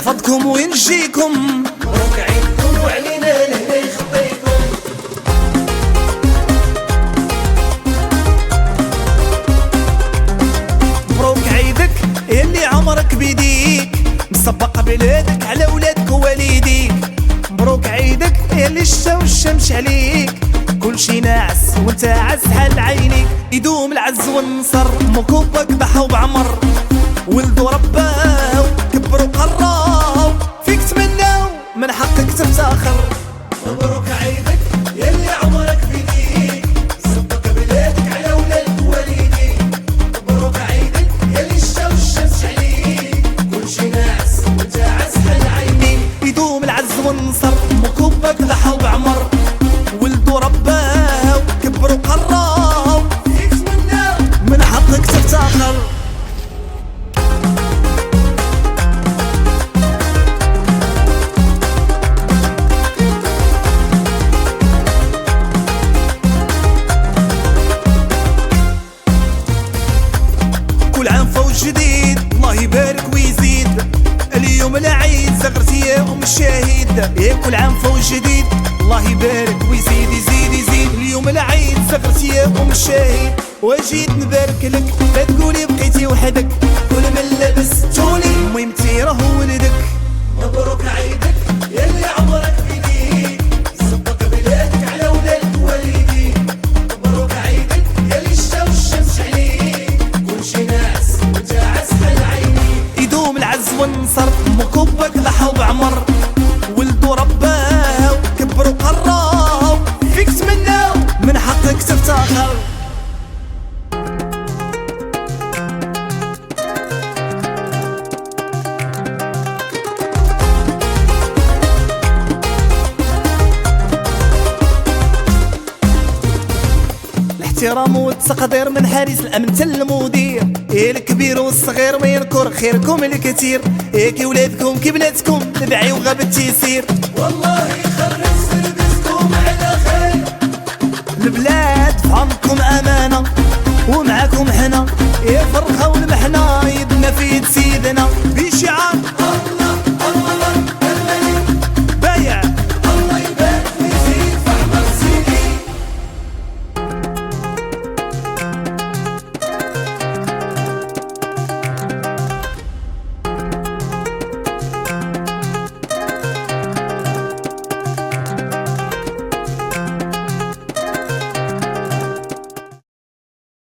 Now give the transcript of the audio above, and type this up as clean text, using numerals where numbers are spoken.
يحفظكم وينجيكم. مبروك عيدكم وعلينا لهنا يخطيكم. مبروك عيدك اللي عمرك بيديك، مسبق بلادك على ولادك ووالديك. مبروك عيدك اللي الشتا والشمس عليك، كل شي ناعس وانت عز حال عينيك. يدوم العز والنصر، مكوبك ضحى بعمر، ولدوا رباو كبروا قراو، فيك تمناو من حقك تفتخر. مبروك عيدك يلي عمرك بيديك، سبق بلادك على ولادك ووالديك. مبروك عيدك يلي الشتا والشمس عليك، كل شي ناعس وانت عز حال عينيك. يدوم العز والنصر، مكوبك ضحى بعمر، ولدوا رباو كبروا قراو، فيك تمناو من حقك تفتخر. كل عام فوج جديد، الله يبارك ويزيد. اليوم العيد زغرتي يا ام الشهيد، يا كل عام فوج جديد، الله يبارك ويزيد يزيد يزيد. اليوم العيد زغرتي يا ام الشهيد، وجيت نبارك لك، لا تقولي بقيتي وحدك، كل من لبستوني مهمتي راهو ولدك. مبروك عيدك يلي عمرك بيديك، سبق بلادك على ولادك ووالديك. مبروك عيدك يلي الشتا والشمس عليك، كل شي ناعس وانت عز حال عينيك. يدوم العز والنصر، مكوبك ضحى بعمر، ولدوا رباو كبروا قراو، فيك تمناو من حقك تفتخر. الاحترام والتقدير من حارس الامن حتى المدير، إيه الكبير والصغير ما ينكر خيركم الكثير، إيه كي ولادكم كي بناتكم تبعي وغاب التيسير. والله يخرج سربتكم على خير، البلاد فهمكم امانه ومعاكم حنا، إيه فرخه والمحنه